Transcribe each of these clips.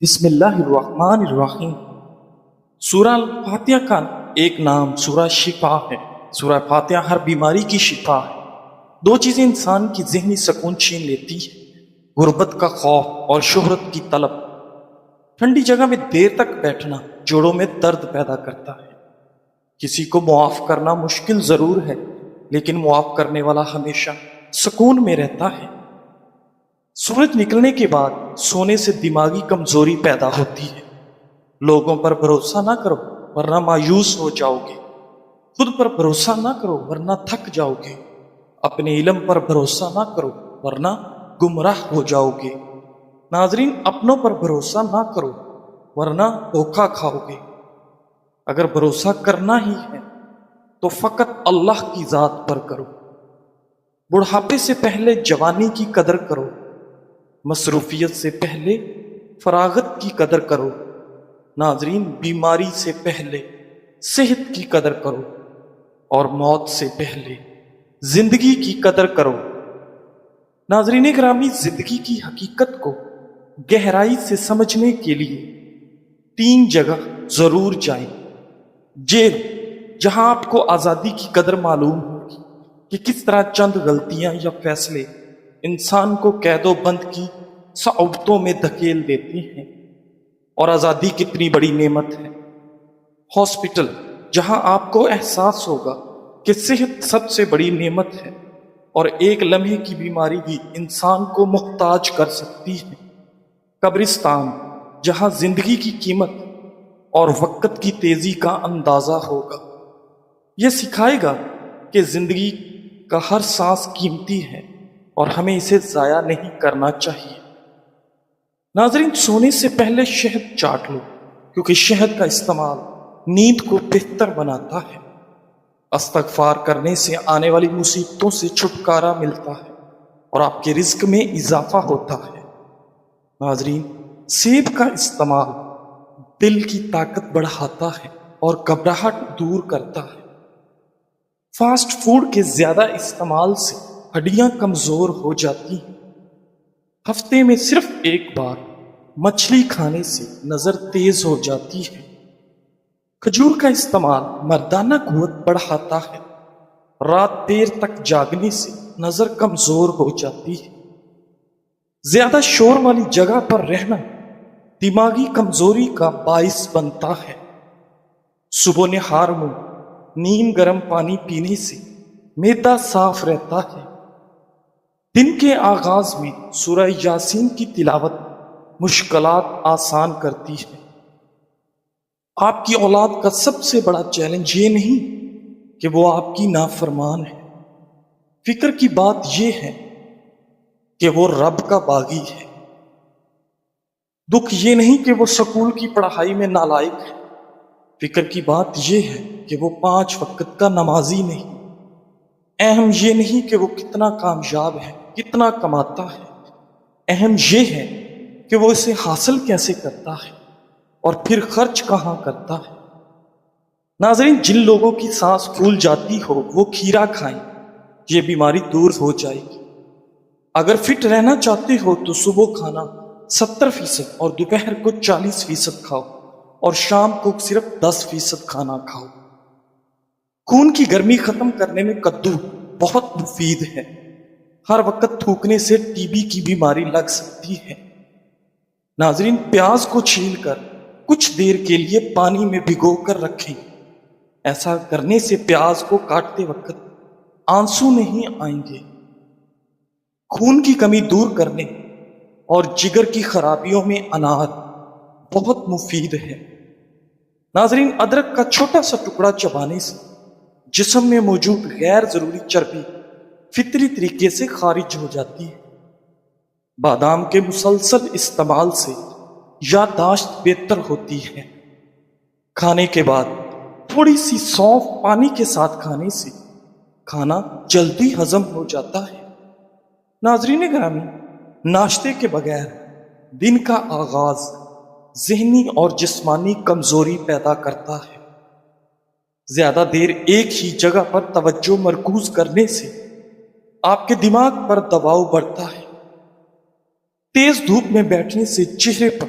بسم اللہ الرحمن الرحیم۔ سورہ الفاتحہ کا ایک نام سورہ شفا ہے۔ سورہ فاتحہ ہر بیماری کی شفا ہے۔ دو چیزیں انسان کی ذہنی سکون چھین لیتی ہے، غربت کا خوف اور شہرت کی طلب۔ ٹھنڈی جگہ میں دیر تک بیٹھنا جوڑوں میں درد پیدا کرتا ہے۔ کسی کو معاف کرنا مشکل ضرور ہے، لیکن معاف کرنے والا ہمیشہ سکون میں رہتا ہے۔ سورج نکلنے کے بعد سونے سے دماغی کمزوری پیدا ہوتی ہے۔ لوگوں پر بھروسہ نہ کرو ورنہ مایوس ہو جاؤ گے۔ خود پر بھروسہ نہ کرو ورنہ تھک جاؤ گے۔ اپنے علم پر بھروسہ نہ کرو ورنہ گمراہ ہو جاؤ گے۔ ناظرین، اپنوں پر بھروسہ نہ کرو ورنہ دھوکہ کھاؤ گے۔ اگر بھروسہ کرنا ہی ہے تو فقط اللہ کی ذات پر کرو۔ بڑھاپے سے پہلے جوانی کی قدر کرو، مصروفیت سے پہلے فراغت کی قدر کرو۔ ناظرین، بیماری سے پہلے صحت کی قدر کرو اور موت سے پہلے زندگی کی قدر کرو۔ ناظرین گرامی، زندگی کی حقیقت کو گہرائی سے سمجھنے کے لیے 3 جگہ ضرور جائیں۔ جیل، جہاں آپ کو آزادی کی قدر معلوم ہوگی کہ کس طرح چند غلطیاں یا فیصلے انسان کو قید و بند کی صعوبتوں میں دھکیل دیتے ہیں اور آزادی کتنی بڑی نعمت ہے۔ ہاسپٹل، جہاں آپ کو احساس ہوگا کہ صحت سب سے بڑی نعمت ہے اور ایک لمحے کی بیماری بھی انسان کو محتاج کر سکتی ہے۔ قبرستان، جہاں زندگی کی قیمت اور وقت کی تیزی کا اندازہ ہوگا۔ یہ سکھائے گا کہ زندگی کا ہر سانس قیمتی ہے اور ہمیں اسے ضائع نہیں کرنا چاہیے۔ ناظرین، سونے سے پہلے شہد چاٹ لو، کیونکہ شہد کا استعمال نیند کو بہتر بناتا ہے۔ استغفار کرنے سے آنے والی مصیبتوں سے چھٹکارا ملتا ہے اور آپ کے رزق میں اضافہ ہوتا ہے۔ ناظرین، سیب کا استعمال دل کی طاقت بڑھاتا ہے اور گھبراہٹ دور کرتا ہے۔ فاسٹ فوڈ کے زیادہ استعمال سے ہڈیاں کمزور ہو جاتی ہیں۔ ہفتے میں صرف ایک بار مچھلی کھانے سے نظر تیز ہو جاتی ہے۔ کھجور کا استعمال مردانہ قوت بڑھاتا ہے۔ رات دیر تک جاگنے سے نظر کمزور ہو جاتی ہے۔ زیادہ شور والی جگہ پر رہنا دماغی کمزوری کا باعث بنتا ہے۔ صبح نہار میں نیم گرم پانی پینے سے معدہ صاف رہتا ہے۔ دن کے آغاز میں سورہ یاسین کی تلاوت مشکلات آسان کرتی ہے۔ آپ کی اولاد کا سب سے بڑا چیلنج یہ نہیں کہ وہ آپ کی نافرمان ہے، فکر کی بات یہ ہے کہ وہ رب کا باغی ہے۔ دکھ یہ نہیں کہ وہ سکول کی پڑھائی میں نالائق ہے، فکر کی بات یہ ہے کہ وہ 5 وقت کا نمازی نہیں۔ اہم یہ نہیں کہ وہ کتنا کامیاب ہے، کتنا کماتا ہے، اہم یہ ہے کہ وہ اسے حاصل کیسے کرتا ہے اور پھر خرچ کہاں کرتا ہے۔ ناظرین، جن لوگوں کی سانس پھول جاتی ہو وہ کھیرا کھائیں، یہ بیماری دور ہو جائے گی۔ اگر فٹ رہنا چاہتے ہو تو صبح کھانا 70% اور دوپہر کو 40% کھاؤ اور شام کو صرف 10% کھانا کھاؤ۔ خون کی گرمی ختم کرنے میں کدو بہت مفید ہے۔ ہر وقت تھوکنے سے ٹی بی کی بیماری لگ سکتی ہے۔ ناظرین، پیاز کو چھیل کر کچھ دیر کے لیے پانی میں بھگو کر رکھیں۔ ایسا کرنے سے پیاز کو کاٹتے وقت آنسو نہیں آئیں گے۔ خون کی کمی دور کرنے اور جگر کی خرابیوں میں انار بہت مفید ہے۔ ناظرین، ادرک کا چھوٹا سا ٹکڑا چبانے سے جسم میں موجود غیر ضروری چربی فطری طریقے سے خارج ہو جاتی ہے۔ بادام کے مسلسل استعمال سے یادداشت بہتر ہوتی ہے۔ کھانے کے بعد تھوڑی سی سونف پانی کے ساتھ کھانے سے کھانا جلدی ہضم ہو جاتا ہے۔ ناظرین گرامی، ناشتے کے بغیر دن کا آغاز ذہنی اور جسمانی کمزوری پیدا کرتا ہے۔ زیادہ دیر ایک ہی جگہ پر توجہ مرکوز کرنے سے آپ کے دماغ پر دباؤ بڑھتا ہے۔ تیز دھوپ میں بیٹھنے سے چہرے پر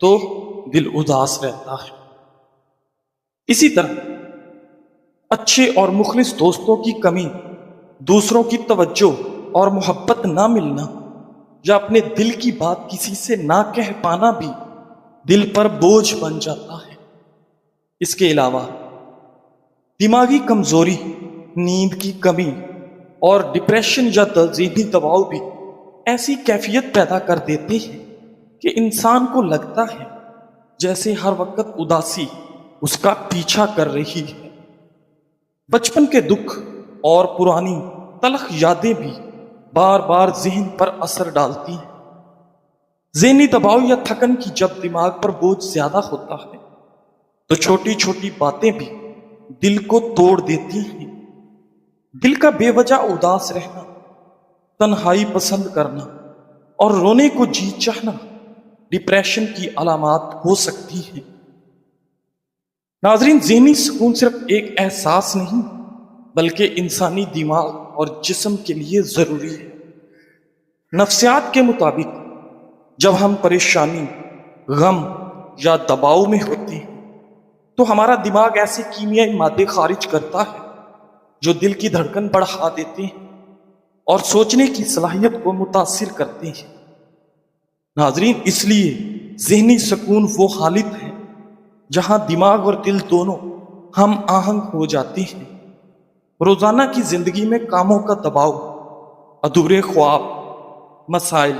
تو دل اداس رہتا ہے۔ اسی طرح اچھے اور مخلص دوستوں کی کمی، دوسروں کی توجہ اور محبت نہ ملنا، یا اپنے دل کی بات کسی سے نہ کہہ پانا بھی دل پر بوجھ بن جاتا ہے۔ اس کے علاوہ دماغی کمزوری، نیند کی کمی اور ڈپریشن یا ذہنی دباؤ بھی ایسی کیفیت پیدا کر دیتے ہیں کہ انسان کو لگتا ہے جیسے ہر وقت اداسی اس کا پیچھا کر رہی ہے۔ بچپن کے دکھ اور پرانی تلخ یادیں بھی بار بار ذہن پر اثر ڈالتی ہیں۔ ذہنی دباؤ یا تھکن کی جب دماغ پر بوجھ زیادہ ہوتا ہے تو چھوٹی چھوٹی باتیں بھی دل کو توڑ دیتی ہیں۔ دل کا بے وجہ اداس رہنا، تنہائی پسند کرنا اور رونے کو جی چاہنا ڈپریشن کی علامات ہو سکتی ہیں۔ ناظرین، ذہنی سکون صرف ایک احساس نہیں بلکہ انسانی دماغ اور جسم کے لیے ضروری ہے۔ نفسیات کے مطابق جب ہم پریشانی، غم یا دباؤ میں ہوتے ہیں تو ہمارا دماغ ایسے کیمیائی مادے خارج کرتا ہے جو دل کی دھڑکن بڑھا دیتے ہیں اور سوچنے کی صلاحیت کو متاثر کرتے ہیں۔ ناظرین، اس لیے ذہنی سکون وہ حالت ہے جہاں دماغ اور دل دونوں ہم آہنگ ہو جاتے ہیں۔ روزانہ کی زندگی میں کاموں کا دباؤ، ادھورے خواب، مسائل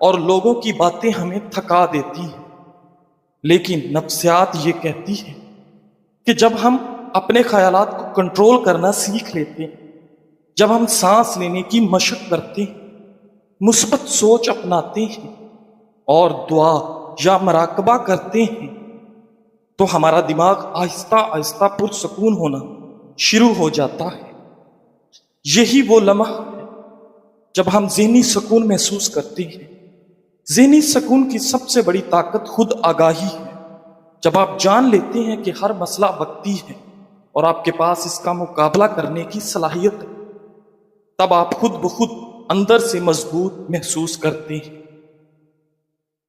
اور لوگوں کی باتیں ہمیں تھکا دیتی ہیں، لیکن نفسیات یہ کہتی ہے کہ جب ہم اپنے خیالات کو کنٹرول کرنا سیکھ لیتے ہیں، جب ہم سانس لینے کی مشق کرتے ہیں، مثبت سوچ اپناتے ہیں اور دعا یا مراقبہ کرتے ہیں تو ہمارا دماغ آہستہ آہستہ پرسکون ہونا شروع ہو جاتا ہے۔ یہی وہ لمحہ ہے جب ہم ذہنی سکون محسوس کرتے ہیں۔ ذہنی سکون کی سب سے بڑی طاقت خود آگاہی ہے۔ جب آپ جان لیتے ہیں کہ ہر مسئلہ وقتی ہے اور آپ کے پاس اس کا مقابلہ کرنے کی صلاحیت ہے، تب آپ خود بخود اندر سے مضبوط محسوس کرتے ہیں۔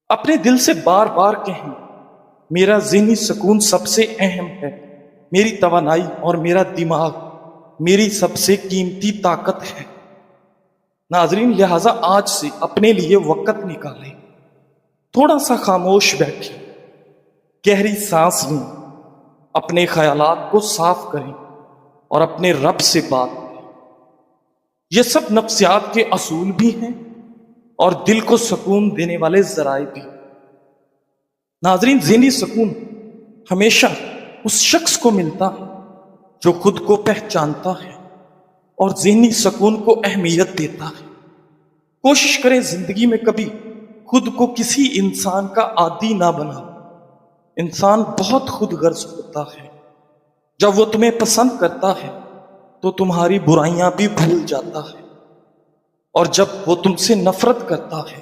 اپنے دل سے بار بار کہیں، میرا ذہنی سکون سب سے اہم ہے، میری توانائی اور میرا دماغ میری سب سے قیمتی طاقت ہے۔ ناظرین، لہٰذا آج سے اپنے لیے وقت نکالیں، تھوڑا سا خاموش بیٹھیں، گہری سانس لیں، اپنے خیالات کو صاف کریں اور اپنے رب سے بات کریں۔ یہ سب نفسیات کے اصول بھی ہیں اور دل کو سکون دینے والے ذرائع بھی۔ ناظرین، ذہنی سکون ہمیشہ اس شخص کو ملتا ہے جو خود کو پہچانتا ہے اور ذہنی سکون کو اہمیت دیتا ہے۔ کوشش کریں زندگی میں کبھی خود کو کسی انسان کا عادی نہ بنا۔ انسان بہت خود غرض ہوتا ہے۔ جب وہ تمہیں پسند کرتا ہے تو تمہاری برائیاں بھی بھول جاتا ہے، اور جب وہ تم سے نفرت کرتا ہے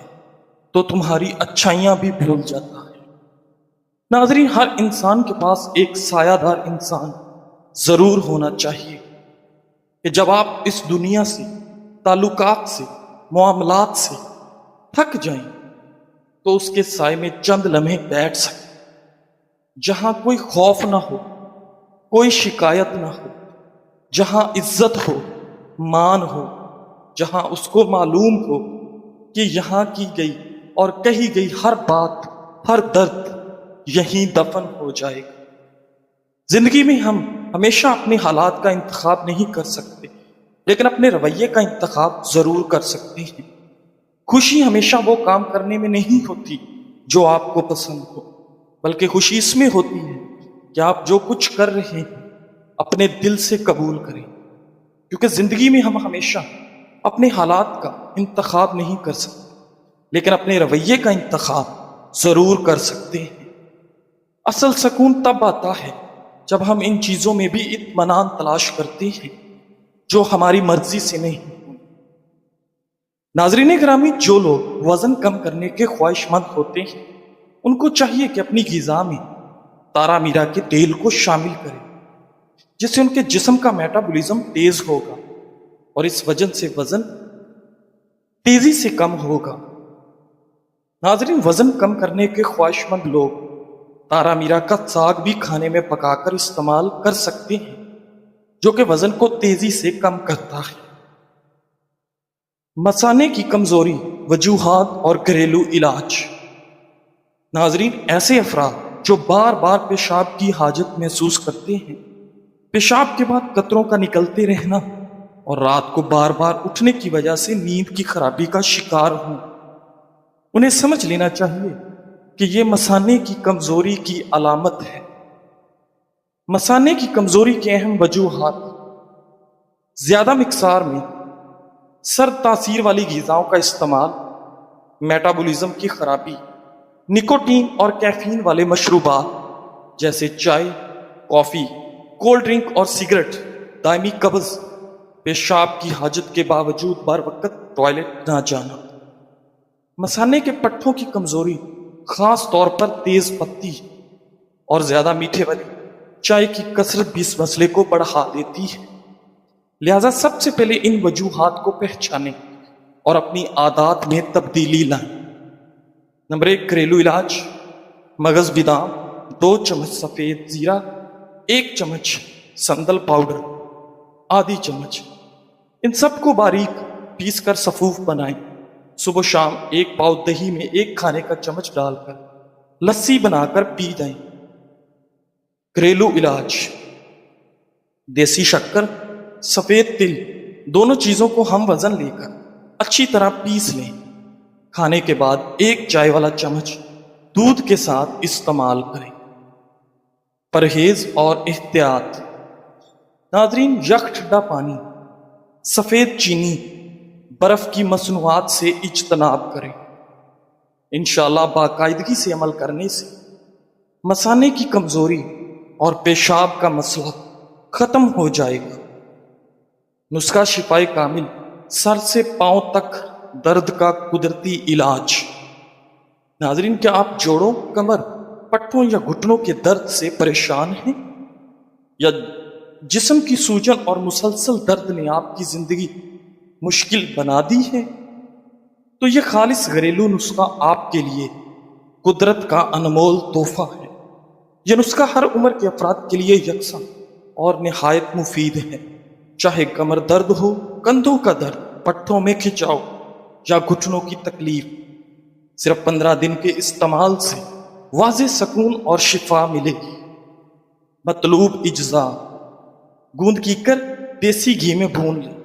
تو تمہاری اچھائیاں بھی بھول جاتا ہے۔ ناظرین، ہر انسان کے پاس ایک سایہ دار انسان ضرور ہونا چاہیے کہ جب آپ اس دنیا سے، تعلقات سے، معاملات سے تھک جائیں تو اس کے سائے میں چند لمحے بیٹھ سکیں، جہاں کوئی خوف نہ ہو، کوئی شکایت نہ ہو، جہاں عزت ہو، مان ہو، جہاں اس کو معلوم ہو کہ یہاں کی گئی اور کہی گئی ہر بات، ہر درد یہیں دفن ہو جائے گا۔ زندگی میں ہم ہمیشہ اپنے حالات کا انتخاب نہیں کر سکتے، لیکن اپنے رویے کا انتخاب ضرور کر سکتے ہیں۔ خوشی ہمیشہ وہ کام کرنے میں نہیں ہوتی جو آپ کو پسند ہو، بلکہ خوشی اس میں ہوتی ہے کہ آپ جو کچھ کر رہے ہیں اپنے دل سے قبول کریں، کیونکہ زندگی میں ہم ہمیشہ اپنے حالات کا انتخاب نہیں کر سکتے، لیکن اپنے رویے کا انتخاب ضرور کر سکتے ہیں۔ اصل سکون تب آتا ہے جب ہم ان چیزوں میں بھی اطمینان تلاش کرتے ہیں جو ہماری مرضی سے نہیں۔ ناظرین گرامی، جو لوگ وزن کم کرنے کے خواہش مند ہوتے ہیں ان کو چاہیے کہ اپنی غذا میں تارا میرا کے تیل کو شامل کریں، جس سے ان کے جسم کا میٹابولزم تیز ہوگا اور اس وجہ سے وزن تیزی سے کم ہوگا۔ ناظرین، وزن کم کرنے کے خواہش مند لوگ تارا میرا کا ساگ بھی کھانے میں پکا کر استعمال کر سکتے ہیں، جو کہ وزن کو تیزی سے کم کرتا ہے۔ مثانے کی کمزوری، وجوہات اور گھریلو علاج۔ ناظرین، ایسے افراد جو بار بار پیشاب کی حاجت محسوس کرتے ہیں، پیشاب کے بعد قطروں کا نکلتے رہنا اور رات کو بار بار اٹھنے کی وجہ سے نیند کی خرابی کا شکار ہوں، انہیں سمجھ لینا چاہیے کہ یہ مثانے کی کمزوری کی علامت ہے۔ مثانے کی کمزوری کے اہم وجوہات: زیادہ مقدار میں سرد تاثیر والی غذاؤں کا استعمال، میٹابولزم کی خرابی، نکوٹین اور کیفین والے مشروبات جیسے چائے، کافی، کولڈ ڈرنک اور سگریٹ، دائمی قبض، پیشاب کی حاجت کے باوجود بر وقت ٹوائلٹ نہ جانا۔ مثانے کے پٹھوں کی کمزوری خاص طور پر تیز پتی اور زیادہ میٹھے والی چائے کی کثرت بھی اس مسئلے کو بڑھا دیتی ہے۔ لہذا سب سے پہلے ان وجوہات کو پہچانیں اور اپنی عادات میں تبدیلی لائیں۔ نمبر 1، گھریلو علاج: مغز بادام، 2 چمچ سفید زیرہ، 1 چمچ سندل پاؤڈر، آدھی چمچ، ان سب کو باریک پیس کر سفوف بنائیں۔ صبح شام 1 پاؤ دہی میں 1 کھانے کا چمچ ڈال کر لسی بنا کر پی جائیں۔ گھریلو علاج: دیسی شکر، سفید تل، دونوں چیزوں کو ہم وزن لے کر اچھی طرح پیس لیں۔ کھانے کے بعد 1 چائے والا چمچ دودھ کے ساتھ استعمال کریں۔ پرہیز اور احتیاط: ناظرین، یک ٹھنڈا پانی، سفید چینی، برف کی مصنوعات سے اجتناب کریں۔ انشاءاللہ باقاعدگی سے عمل کرنے سے مثانے کی کمزوری اور پیشاب کا مسئلہ ختم ہو جائے گا۔ نسخہ شفائے کامل، سر سے پاؤں تک درد کا قدرتی علاج۔ ناظرین، کیا آپ جوڑوں، کمر، پٹھوں یا گھٹنوں کے درد سے پریشان ہیں، یا جسم کی سوجن اور مسلسل درد نے آپ کی زندگی مشکل بنا دی ہے؟ تو یہ خالص گھریلو نسخہ آپ کے لیے قدرت کا انمول تحفہ ہے۔ یہ نسخہ ہر عمر کے افراد کے لیے یکساں اور نہایت مفید ہے، چاہے کمر درد ہو، کندھوں کا درد، پٹھوں میں کھچاؤ یا گھٹنوں کی تکلیف۔ صرف 15 دن کے استعمال سے واضح سکون اور شفا ملے گی۔ مطلوب اجزاء: گوند کیکر دیسی گھی میں بھون لیں،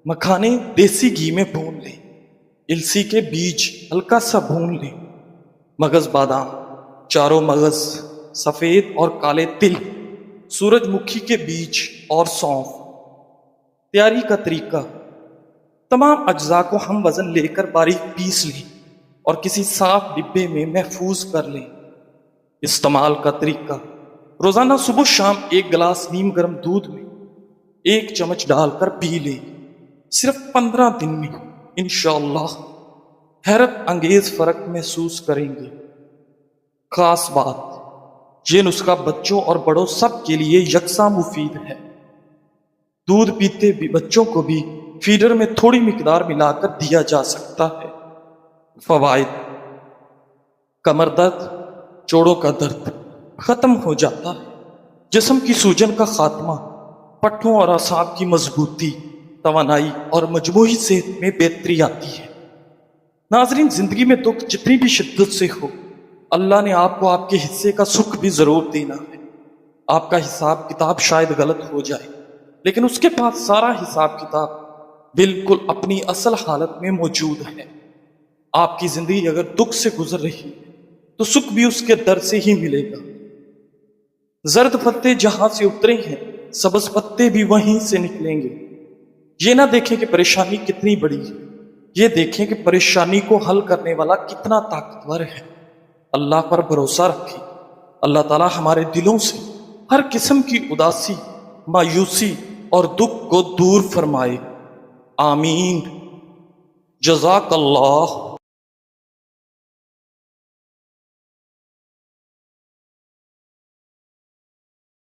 مکھانے دیسی گھی میں بھون لیں، السی کے بیج ہلکا سا بھون لیں، مغز بادام، چاروں مغز، سفید اور کالے تل، سورج مکھی کے بیج اور سونف۔ تیاری کا طریقہ: تمام اجزاء کو ہم وزن لے کر باریک پیس لیں اور کسی صاف ڈبے میں محفوظ کر لیں۔ استعمال کا طریقہ: روزانہ صبح شام 1 گلاس نیم گرم دودھ میں 1 چمچ ڈال کر پی لیں۔ صرف 15 دن میں انشاءاللہ حیرت انگیز فرق محسوس کریں گے۔ خاص بات: یہ نسخہ بچوں اور بڑوں سب کے لیے یکساں مفید ہے۔ دودھ پیتے بھی بچوں کو بھی فیڈر میں تھوڑی مقدار ملا کر دیا جا سکتا ہے۔ فوائد: کمر درد، جوڑوں کا درد ختم ہو جاتا ہے، جسم کی سوجن کا خاتمہ، پٹھوں اور اعصاب کی مضبوطی، توانائی اور مجموعی صحت میں بہتری آتی ہے۔ ناظرین، زندگی میں دکھ جتنی بھی شدت سے ہو، اللہ نے آپ کو آپ کے حصے کا سکھ بھی ضرور دینا ہے۔ آپ کا حساب کتاب شاید غلط ہو جائے، لیکن اس کے پاس سارا حساب کتاب بالکل اپنی اصل حالت میں موجود ہے۔ آپ کی زندگی اگر دکھ سے گزر رہی ہے تو سکھ بھی اس کے در سے ہی ملے گا۔ زرد پتے جہاں سے اترے ہیں، سبز پتے بھی وہیں سے نکلیں گے۔ یہ نہ دیکھیں کہ پریشانی کتنی بڑی ہے، یہ دیکھیں کہ پریشانی کو حل کرنے والا کتنا طاقتور ہے۔ اللہ پر بھروسہ رکھیں۔ اللہ تعالی ہمارے دلوں سے ہر قسم کی اداسی، مایوسی اور دکھ کو دور فرمائے۔ آمین۔ جزاک اللہ۔